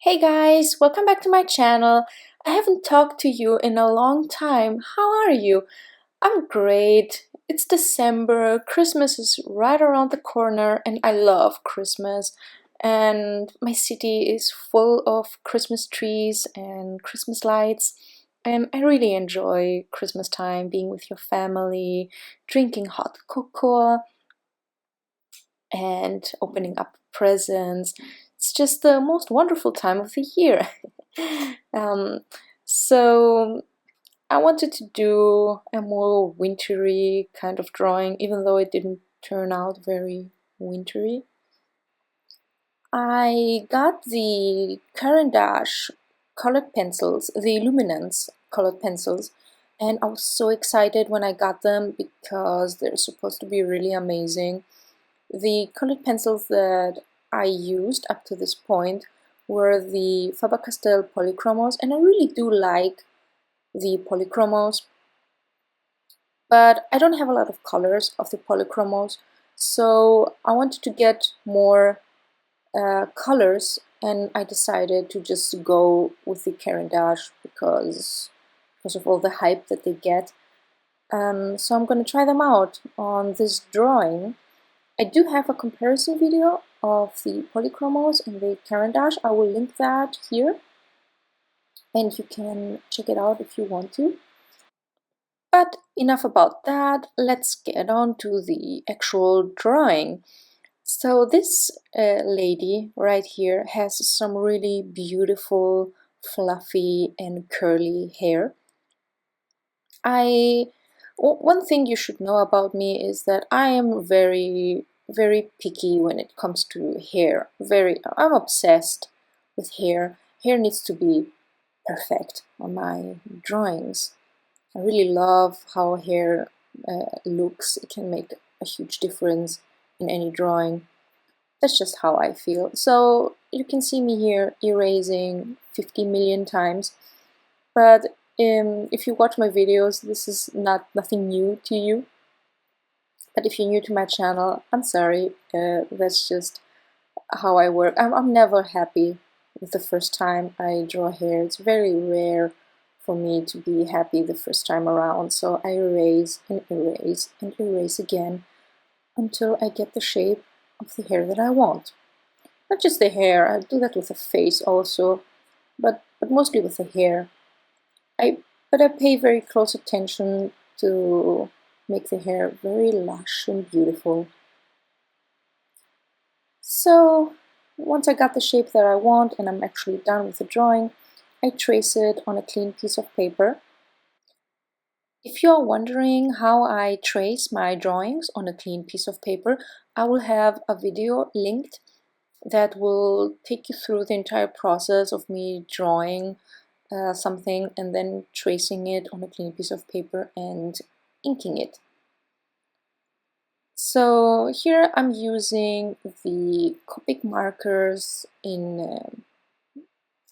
Hey guys, welcome back to my channel. I haven't talked to you in a long time. How are you? I'm great. It's December, Christmas is right around the corner, and I love Christmas. And my city is full of Christmas trees and Christmas lights. And I really enjoy Christmas time, being with your family, drinking hot cocoa, and opening up presents. It's just the most wonderful time of the year. um, so I wanted to do a more wintry kind of drawing, even though it didn't turn out very wintry. I got the Caran colored pencils, the Luminance colored pencils, and I was so excited when I got them because they're supposed to be really amazing. The colored pencils that I used up to this point were the Faber-Castell Polychromos, and I really do like the Polychromos, but I don't have a lot of colors of the Polychromos, so I wanted to get more colors, and I decided to just go with the Caran because of all the hype that they get. So I'm going to try them out on this drawing. I do have a comparison video of the Polychromos and the Caran. I will link that here, and you can check it out if you want to. But enough about that, let's get on to the actual drawing. So this lady right here has some really beautiful, fluffy and curly hair. One thing you should know about me is that I am very picky when it comes to hair. I'm obsessed with hair. Hair needs to be perfect on my drawings. I really love how hair looks. It can make a huge difference in any drawing. That's just how I feel. So you can see me here erasing 50 million times, but if you watch my videos, this is nothing new to you. But if you're new to my channel, I'm sorry, that's just how I work. I'm never happy with the first time I draw hair. It's very rare for me to be happy the first time around, so I erase and erase and erase again until I get the shape of the hair that I want. Not just the hair, I do that with the face also, but mostly with the hair. But I pay very close attention to make the hair very lush and beautiful. So once I got the shape that I want and I'm actually done with the drawing, I trace it on a clean piece of paper. If you're wondering how I trace my drawings on a clean piece of paper, I will have a video linked that will take you through the entire process of me drawing something and then tracing it on a clean piece of paper and inking it. So here I'm using the Copic markers in,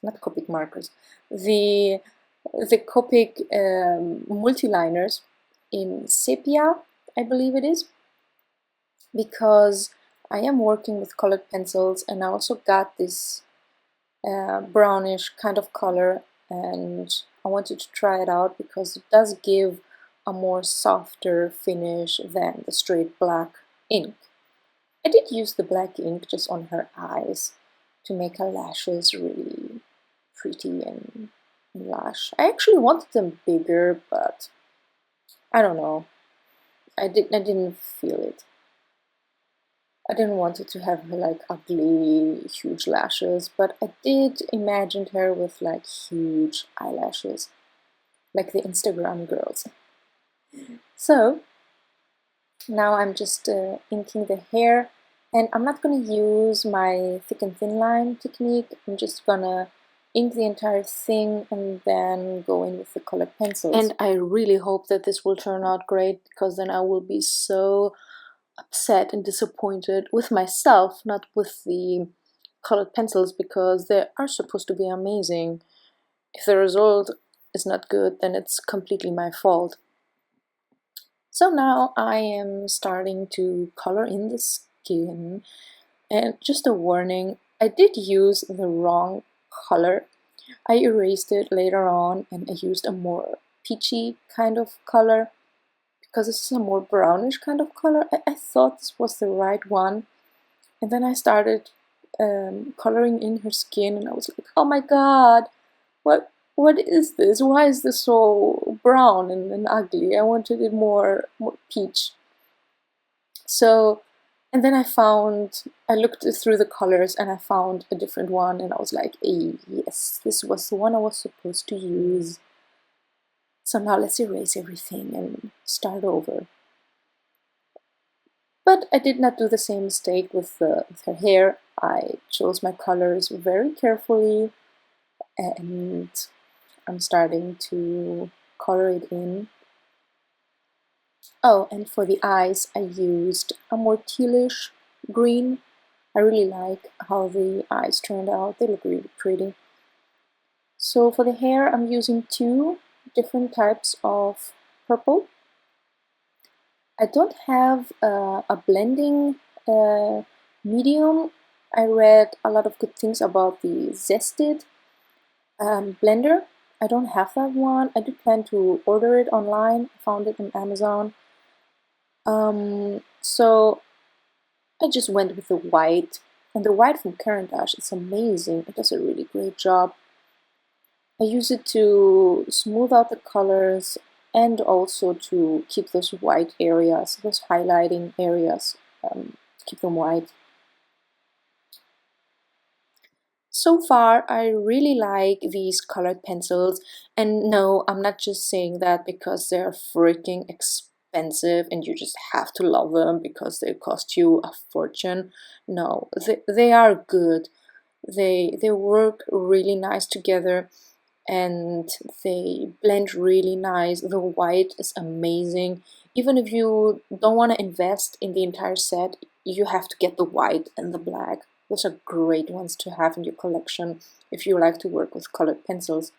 not Copic markers, the Copic multiliners in sepia, I believe it is, because I am working with colored pencils and I also got this brownish kind of color, and I wanted to try it out because it does give a more softer finish than the straight black ink. I did use the black ink just on her eyes to make her lashes really pretty and lush. I actually wanted them bigger, but I don't know. I didn't feel it. I didn't want it to have like ugly, huge lashes, but I did imagine her with like huge eyelashes, like the Instagram girls. So now I'm just inking the hair, and I'm not going to use my thick and thin line technique. I'm just gonna ink the entire thing and then go in with the colored pencils. And I really hope that this will turn out great, because then I will be so upset and disappointed with myself, not with the colored pencils, because they are supposed to be amazing. If the result is not good, then it's completely my fault. So now I am starting to color in the skin, and just a warning, I did use the wrong color. I erased it later on and I used a more peachy kind of color because this is a more brownish kind of color. I thought this was the right one, and then I started coloring in her skin and I was like, oh my god, what is this? Why is this so brown and ugly? I wanted it more peach. So, and then I looked through the colors and I found a different one and I was like, hey, yes, this was the one I was supposed to use. So now let's erase everything and start over. But I did not do the same mistake with her hair. I chose my colors very carefully and I'm starting to color it in. Oh, and for the eyes I used a more tealish green. I really like how the eyes turned out. They look really pretty. So for the hair I'm using 2 different types of purple. I don't have a blending medium. I read a lot of good things about the Zested blender. I don't have that one. I did plan to order it online. I found it on Amazon. So I just went with the white. And the white from Caran is amazing. It does a really great job. I use it to smooth out the colors and also to keep those white areas, those highlighting areas, keep them white. So far, I really like these colored pencils, and no, I'm not just saying that because they're freaking expensive and you just have to love them because they cost you a fortune. No, they are good. They work really nice together and they blend really nice. The white is amazing. Even if you don't want to invest in the entire set, you have to get the white and the black. Those are great ones to have in your collection if you like to work with colored pencils.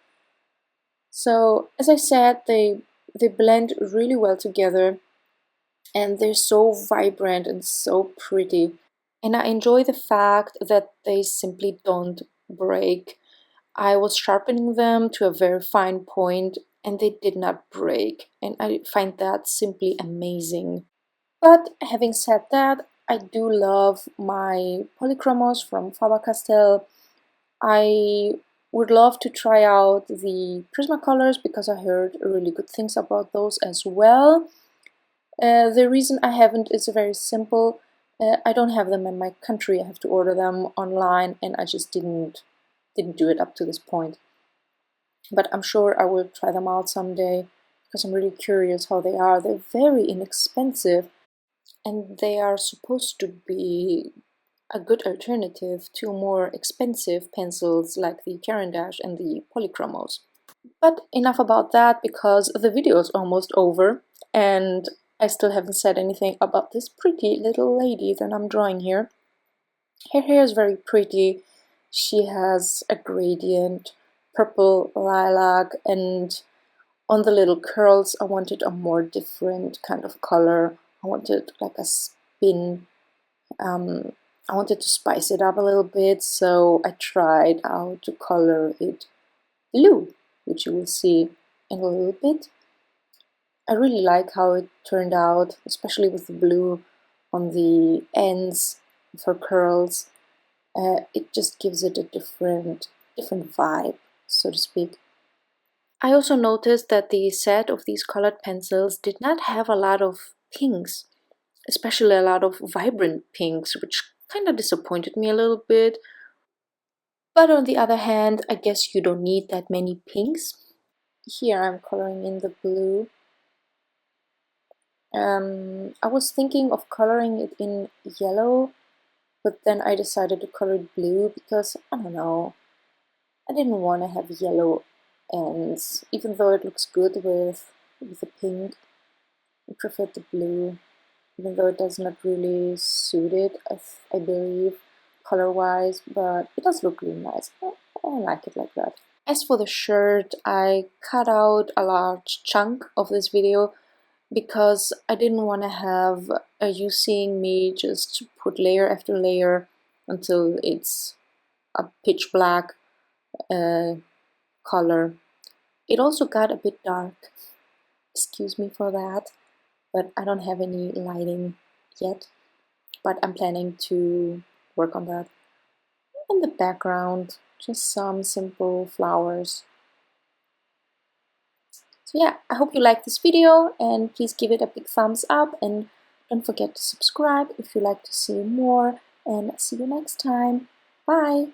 So as I said, they blend really well together and they're so vibrant and so pretty. And I enjoy the fact that they simply don't break. I was sharpening them to a very fine point and they did not break, and I find that simply amazing. But having said that, I do love my Polychromos from Faber-Castell. I would love to try out the Prismacolors because I heard really good things about those as well. The reason I haven't is very simple. I don't have them in my country. I have to order them online and I just didn't do it up to this point. But I'm sure I will try them out someday because I'm really curious how they are. They're very inexpensive and they are supposed to be a good alternative to more expensive pencils like the Caran and the Polychromos. But enough about that because the video is almost over and I still haven't said anything about this pretty little lady that I'm drawing here. Her hair is very pretty. She has a gradient, purple, lilac, and on the little curls I wanted a more different kind of color. I wanted like a spin. I wanted to spice it up a little bit, so I tried how to color it blue, which you will see in a little bit. I really like how it turned out, especially with the blue on the ends of her curls. It just gives it a different vibe, so to speak. I also noticed that the set of these colored pencils did not have a lot of pinks, especially a lot of vibrant pinks, which kind of disappointed me a little bit. But on the other hand, I guess you don't need that many pinks. Here I'm coloring in the blue. I was thinking of coloring it in yellow, but then I decided to color it blue because, I don't know, I didn't want to have yellow ends, even though it looks good with the pink. I preferred the blue, even though it does not really suit it, I believe, color-wise, but it does look really nice. I like it like that. As for the shirt, I cut out a large chunk of this video because I didn't want to have you seeing me just put layer after layer until it's a pitch black color. It also got a bit dark, excuse me for that, but I don't have any lighting yet, but I'm planning to work on that. In the background, just some simple flowers. So yeah, I hope you like this video, and please give it a big thumbs up, and don't forget to subscribe if you like to see more, and see you next time. Bye!